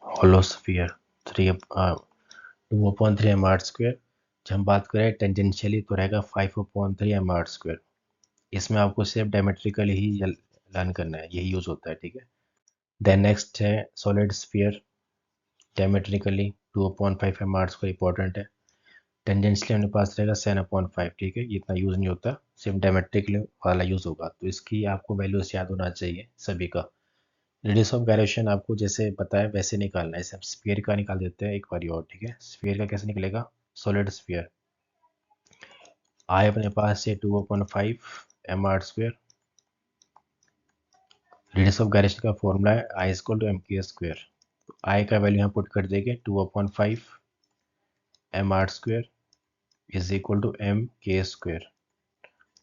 Hollow sphere three two upon three M R square. जब हम बात करें टेंजेंशियली तो रहेगा five upon three M R square. इसमें आपको सिर्फ डायमेट्रिकली ही लर्न करना है, यही यूज होता है, ठीक है। देन नेक्स्ट है solid sphere, diametrically two upon five M R square important है। टेंजेंशियली अपने पास रहेगा सेवन अपॉइंट फाइव, ठीक है, ये इतना यूज नहीं होता, सिर्फ डायमेट्रिकली वाला यूज होगा, तो इसकी आपको वैल्यूज याद होना चाहिए सभी का। रेडियस ऑफ गायरेशन आपको जैसे बताया वैसे निकालना है, सब स्फीयर का निकाल देते हैं एक बार और, ठीक है। स्फीयर का कैसे निकलेगा, सॉलिड स्फीयर आए अपने पास से two upon five M R square radius of gyration का फॉर्मूला है I equal to M K square. I का वैल्यू यहाँ पुट कर देंगे 2/5 M R square is equal to M K square.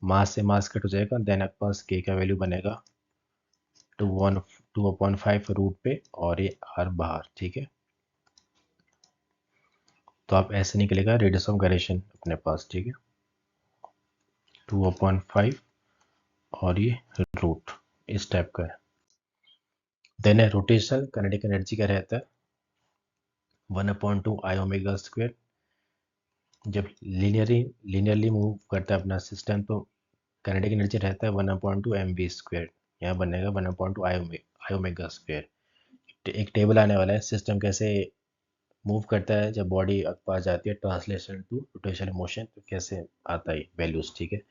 Mass से मास कट हो जाएगा, then आपके पास के का वैल्यू बनेगा 2/5 रूट पे और ये आर बाहर, ठीक है। तो आप ऐसे निकलेगा रेडियस ऑफ गायरेशन अपने पास, ठीक है, 2/5 और ये रूट इस टाइप का है। देन है रोटेशनल काइनेटिक एनर्जी का रहता है 1/2 आई ओमेगा स्क्वेयर। जब लीनियरली मूव करता है अपना सिस्टम तो काइनेटिक एनर्जी रहता है 1/2 एम वी स्क्वेयर। यहाँ बनेगा 1/2 आई ओमेगा स्क्वेयर। एक टेबल आने वाला है सिस्टम कैसे मूव करता है जब बॉडी पास जाती है ट्रांसलेशन टू रोटेशनल मोशन, तो कैसे आता है वैल्यूज, ठीक है,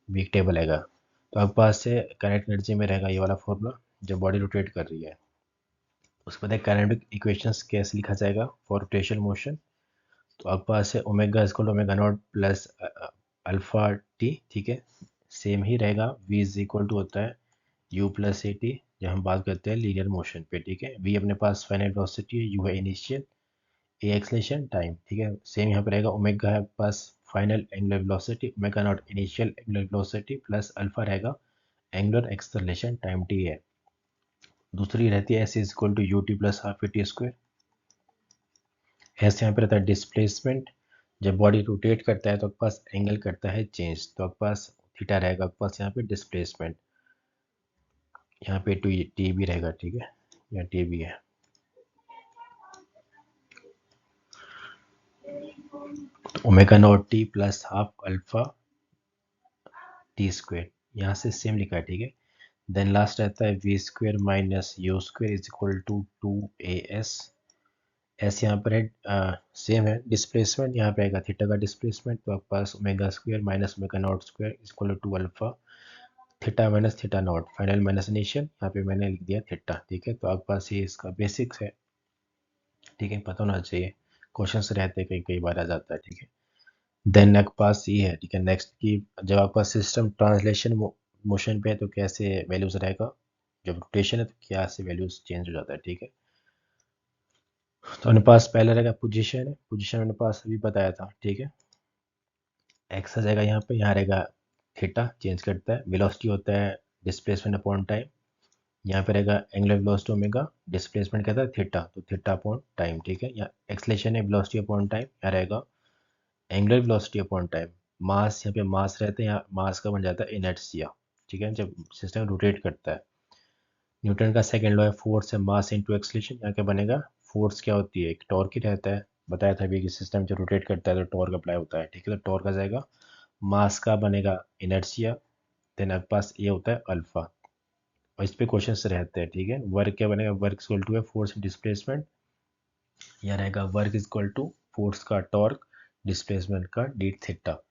वीक टेबल आएगा। तो आपके पास से काइनेटिक एनर्जी में रहेगा ये वाला फॉर्मूला जब बॉडी रोटेट कर रही है। उसके बाद काइनेटिक इक्वेशंस कैसे लिखा जाएगा फॉर रोटेशनल मोशन। तो आपके पास है omega equal to omega naught plus alpha T, ठीक है, सेम ही रहेगा। वी इज इक्वल टू होता है यू प्लस ए टी जब हम बात करते हैं लीनियर मोशन पे, ठीक है। वी अपने पास फाइनाइट वेलोसिटी है, यू है इनिशियल, ए एक्सलेशन टाइम, ठीक है। सेम यहाँ पे रहेगा ओमेगा है पास final angular velocity, omega not initial angular velocity plus alpha रहेगा एंगुलर एक्सेलरेशन टाइम टी है। दूसरी रहती है S is equal to U T plus half A T square. S यहाँ पे रहता है डिस्प्लेसमेंट, जब बॉडी रोटेट करता है तो आपके पास एंगल करता है चेंज, तो आपके पास थीटा रहेगा आपके पास यहाँ पे डिस्प्लेसमेंट। यहाँ पे टू टी भी रहेगा, ठीक है, यहाँ टी भी है। Omega naught T plus half alpha T square, यहाँ से सेम लिखा है, ठीक है। देन लास्ट रहता है V square minus U square is equal to 2 S यहाँ पर है सेम है डिस्प्लेसमेंट, यहाँ पे आएगा थीटा का डिस्प्लेसमेंट, तो आपके पास omega square minus omega not square is equal to alpha theta minus theta not final minus initial, यहाँ पे मैंने लिख दिया थीटा, ठीक है। तो आपके पास ये इसका बेसिक्स है, ठीक है, पता होना चाहिए, क्वेश्चन रहते हैं कई कई बार आ जाता है, ठीक है। देन आपके पास ये है, ठीक है, नेक्स्ट की जब आपका सिस्टम ट्रांसलेशन मोशन पे है तो कैसे वैल्यूज रहेगा, जब रोटेशन है तो क्या से वैल्यूज चेंज हो जाता है, ठीक है। तो अपने पास पहले रहेगा पोजीशन है, पोजीशन अपने पास अभी बताया था, ठीक है। एक्स आ जाएगा यहाँ पे, यहाँ रहेगा थीटा चेंज करता है, वेलोसिटी होता है डिस्प्लेसमेंट अपॉन टाइम, यहाँ पे रहेगा एंगुलर वेलोसिटी ओमेगा, डिस्प्लेसमेंट कहता है थीटा, तो थीटा अपॉन टाइम, ठीक है। यहाँ एक्सलेशन है वेलोसिटी अपॉन टाइम, यहाँ रहेगा एंगुलर वेलोसिटी अपॉन टाइम। मास यहाँ पे मास रहते हैं, यहाँ मास का बन जाता है इनर्शिया, ठीक है, जब सिस्टम रोटेट करता है। न्यूटन का सेकंड लॉ है फोर्स है मास इनटू एक्सलेशन, यहाँ क्या बनेगा, फोर्स क्या होती है, एक टॉर्क ही रहता है, बताया था अभी कि सिस्टम जब रोटेट करता है तो टॉर्क अप्लाई होता है, ठीक है। तो टॉर्क आ जाएगा, मास का बनेगा इनर्शिया, देन आपके पास ये होता है अल्फा, और इस पे क्वेश्चन रहते हैं, ठीक है। वर्क क्या बनेगा, वर्क इक्वल टू है फोर्स डिस्प्लेसमेंट, यहाँ रहेगा वर्क इक्वल टू फोर्स का टॉर्क डिस्प्लेसमेंट का डी थीटा।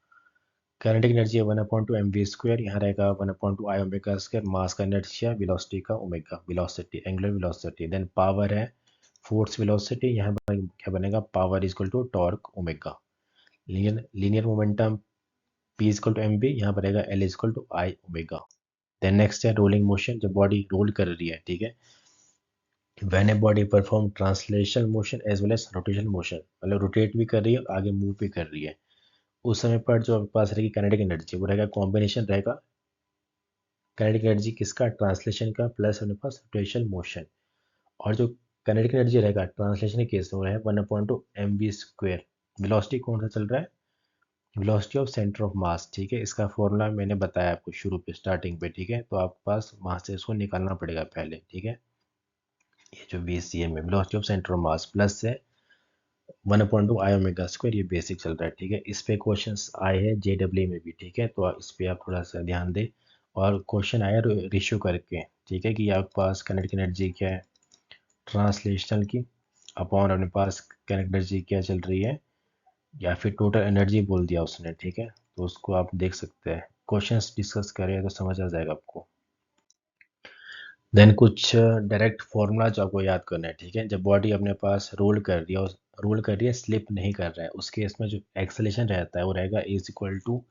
काइनेटिक एनर्जी है 1/2 एम वी स्क्वायर, यहाँ रहेगा 1/2 आई ओमेगा स्क्वायर, मास का इनर्शिया, वेलोसिटी का omega, velocity angular velocity, then power है फोर्स वेलोसिटी, यहाँ क्या बनेगा power is equal to torque omega. Linear momentum P is equal to M V, यहाँ पर रहेगा L is equal to I omega. Then next है rolling motion, जब body roll कर रही है, ठीक है, when a body perform translational motion as well as rotational motion, मतलब रोटेट भी कर रही है और आगे मूव भी कर रही है, उस समय पर जो आपके पास रहेगी काइनेटिक एनर्जी वो रहेगा कॉम्बिनेशन रहेगा काइनेटिक एनर्जी किसका, ट्रांसलेशन का प्लस अपने पास रोटेशनल मोशन। और जो काइनेटिक एनर्जी रहेगा ट्रांसलेशन के केस में वो है 1/2 एम वी स्क्वेयर। वेलोसिटी कौन सा चल रहा है, velocity of centre of mass, ठीक है, इसका फॉर्मूला मैंने बताया आपको शुरू पे स्टार्टिंग पे, ठीक है। तो आपके पास वहां से इसको निकालना पड़ेगा पहले, ठीक है। ये जो वी सी एम है velocity of centre of mass plus है 1/2 आई ओमेगा स्क्वायर, ये बेसिक चल रहा है, ठीक है। इस पे क्वेश्चंस आए हैं जेडब्ल्यू में भी, ठीक है, तो इस पे आप थोड़ा सा ध्यान दें। और क्वेश्चन आया रेशियो करके, ठीक है, कि आपके पास काइनेटिक एनर्जी क्या है ट्रांसलेशनल की अपॉन अपने पास काइनेटिक एनर्जी क्या चल रही है, या फिर टोटल एनर्जी बोल दिया उसने, ठीक है। तो उसको आप देख सकते हैं, क्वेश्चंस डिस्कस करें तो समझ आ जाएगा आपको। देन कुछ डायरेक्ट फॉर्मूला जो आपको याद करना है, ठीक है। जब बॉडी अपने पास रोल कर रही है और रोल कर रही है स्लिप नहीं कर रहा है, उस केस में जो एक्सेलेशन रहता है वो रहेगा is equal to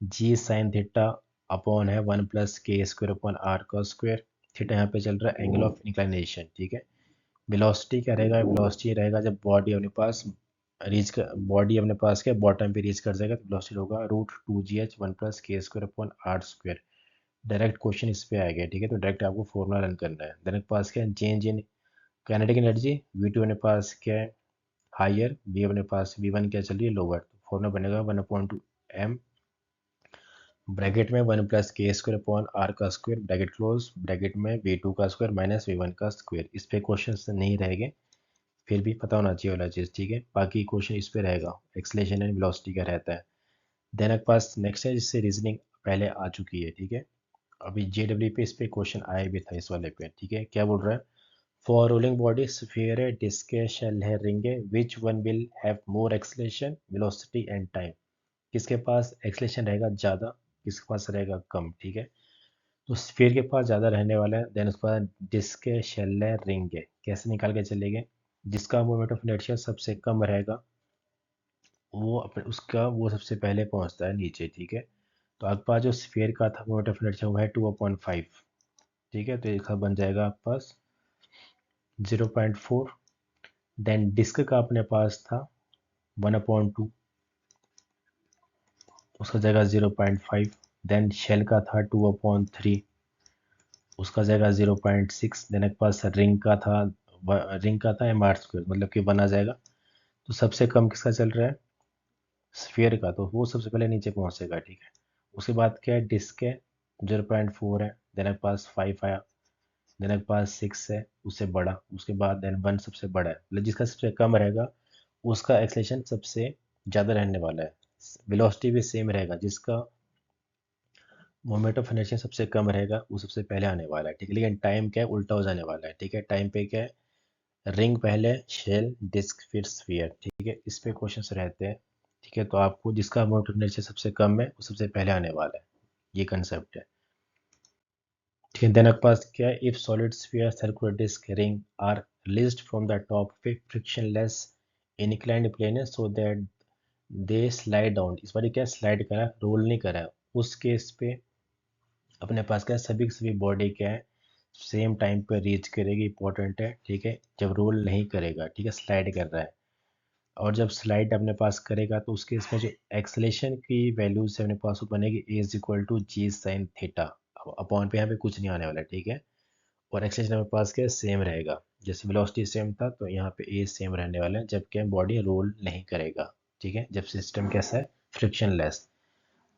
G sine theta upon है 1 plus K square upon R का स्क्वायर। थीटा यहाँ पे चल रहा है एंगल ऑफ इंक्लाइनेशन, ठीक है। वेलोसिटी क्या रहेगा, वेलोसिटी रहेगा जब बॉडी अपने पास बॉडी अपने पास के बॉटम पे रीच कर जाएगा तो वेलोसिटी होगा √2gh 1 + k² / r²। Direct question इस पे आ गया, ठीक है। तो डायरेक्ट आपको फॉर्मूला रन करना है। देन पास क्या है, change in kinetic energy, V2 अपने पास क्या है हायर, V अपने पास V1 क्या चल रही है लोअर। तो फॉर्मूला बनेगा 1/2m ब्रैकेट में 1 + k² / r² bracket close, bracket में V2 का स्क्वायर माइनस V1 का स्क्वायर। इस पे क्वेश्चन नहीं रहेंगे, फिर भी पता होना चाहिए वाला चीज़, ठीक है। बाकी क्वेश्चन इस पे रहेगा, एक्सलेशन एंड वेलोसिटी का रहता है। देन आपके पास नेक्स्ट है जिससे रीजनिंग पहले आ चुकी है, ठीक है। अभी JW पे इस पे क्वेश्चन आया भी था इस वाले पे, ठीक है। क्या बोल रहा है, फॉर रोलिंग बॉडी स्फीयर है, डिस्क है, शेल है, रिंग है, which one will have more acceleration velocity and time. किसके पास एक्सलेशन रहेगा ज़्यादा, किसके पास रहेगा कम, ठीक है। तो स्फीयर के पास ज़्यादा रहने वाला है। देन उसके बाद डिस्क है, शेल है, रिंग है। कैसे निकाल के चलेंगे, जिसका मोमेंट ऑफ इनर्शिया सबसे कम रहेगा वो अपने उसका वो सबसे पहले पहुंचता है नीचे, ठीक है। तो आपके पास जो स्फीयर का था मोमेंट ऑफ इनर्शिया वो है 2/5, ठीक है। तो इसका बन जाएगा आपके पास 0.4। देन डिस्क का अपने पास था 1/2, उसका जाएगा 0.5। देन शेल का था 2/3, उसका जाएगा 0.6। देन आपके पास रिंग का था mr², मतलब कि 1 आ जाएगा। तो सबसे कम किसका चल रहा है, स्फीयर का, तो वो सबसे पहले नीचे पहुंचेगा, ठीक है। उसके बाद क्या है, डिस्क है 0.4 है। देन आपके पास 5 आया। देन आपके पास 6 है, उससे बड़ा। उसके बाद देन 1 सबसे बड़ा है, मतलब जिसका सबसे कम रहेगा उसका एक्सलेशन सबसे ज़्यादा रहने वाला है। वेलोसिटी भी सेम रहेगा, जिसका मोमेंट ऑफ इनर्शिया सबसे कम रहेगा वो सबसे पहले आने वाला है, ठीक है। लेकिन टाइम क्या है, उल्टा हो जाने वाला है, ठीक है। टाइम पे क्या है, रिंग पहले, शेल, डिस्क, फिर स्फीयर, ठीक है। इस पे क्वेश्चंस रहते हैं, ठीक है। तो आपको जिसका मोमेंट ऑफ इनर्शिया सबसे कम है वो सबसे पहले आने वाला है, ये कंसेप्ट है, ठीक है। देन आपके पास क्या है, if solid sphere, circular disc, ring are released from the top पे फ्रिक्शनलेस इनक्लाइंड प्लेन है so that they slide down. इस बार क्या स्लाइड करा, रोल नहीं करा है। उस केस पे अपने पास क्या है, सभी की सभी बॉडी क्या है सेम टाइम पे रीच करेगी, इंपॉर्टेंट है, ठीक है। जब रोल नहीं करेगा, ठीक है, स्लाइड कर रहा है। और जब स्लाइड अपने पास करेगा तो उसके इसमें जो एक्सलेशन की वैल्यूज है अपने पास वो बनेगी A = G sin θ। अपॉन पे यहाँ पे कुछ नहीं आने वाला, ठीक है। और एक्सलेशन अपने पास क्या सेम रहेगा, जैसे वेलोसिटी सेम था तो यहाँ पे ए सेम रहने वाला है जब क्या बॉडी रोल नहीं करेगा, ठीक है। जब सिस्टम कैसा है, फ्रिक्शन लेस।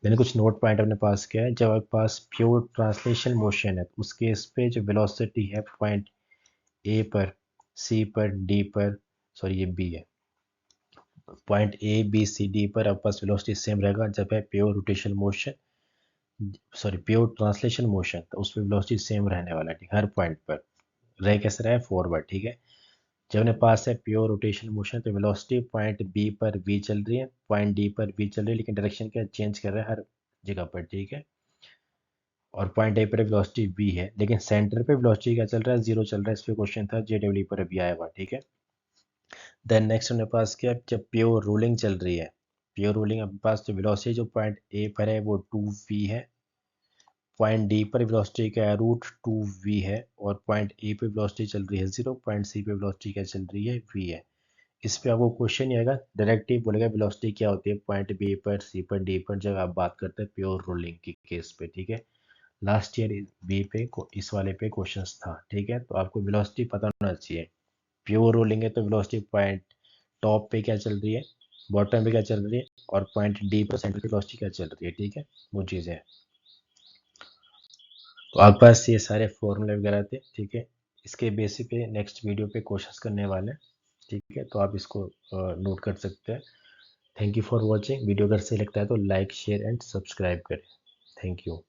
मैंने कुछ नोट पॉइंट अपने पास किया है, जब आपके पास प्योर ट्रांसलेशन मोशन है तो उस केस पे जो वेलोसिटी है पॉइंट ए पर, सी पर, डी पर, सॉरी ये बी है, point A B C D पर आपके पास वेलोसिटी सेम रहेगा। जब है pure rotation motion, sorry pure translation motion, तो उस पर वेलोसिटी सेम रहने वाला है, ठीक है, हर पॉइंट पर। रह कैसे रहा है, फॉरवर्ड, ठीक है। जब अपने पास है प्योर रोटेशन मोशन तो वेलोसिटी पॉइंट बी पर वी चल रही है, पॉइंट डी पर वी चल रही है, लेकिन डायरेक्शन क्या चेंज कर रहा है हर जगह पर, ठीक है। और पॉइंट ए पर वेलोसिटी वी है, लेकिन सेंटर पे वेलोसिटी क्या चल रहा है, 0 चल रहा है। इस पे क्वेश्चन था JW पर अभी आया हुआ, ठीक है। देन नेक्स्ट अपने पास क्या, जब प्योर रोलिंग चल रही है, प्योर रोलिंग अपने पास तो वेलोसिटी जो पॉइंट ए पर है वो 2v है, पॉइंट डी पर वेलोसिटी क्या है √2v है, और पॉइंट ए पे वेलोसिटी चल रही है 0, पॉइंट सी पे वेलोसिटी क्या चल रही है v है। इस पे आपको क्वेश्चन नहीं आएगा, डायरेक्ट ही बोलेगा वेलोसिटी क्या होती है पॉइंट बी पर, सी पर, डी पर, जब आप बात करते हैं प्योर रोलिंग की केस पे, ठीक है। लास्ट ईयर बी पे इस वाले पे क्वेश्चंस था, ठीक है। तो आपको वेलोसिटी पता होना चाहिए, प्योर रोलिंग है तो वेलोसिटी पॉइंट टॉप पे क्या चल रही है, बॉटम पे क्या चल रही है, और पॉइंट डी पर सेंटर पे वेलोसिटी क्या चल रही है, ठीक है, वो चीज़ है। तो आपके पास ये सारे फॉर्मूले वगैरह थे, ठीक है। इसके बेसिस पे नेक्स्ट वीडियो पे क्वेश्चंस करने वाले हैं, ठीक है। तो आप इसको नोट कर सकते हैं। Thank you for watching. Video अगर सही लगता है तो लाइक, शेयर एंड सब्सक्राइब करें। Thank you.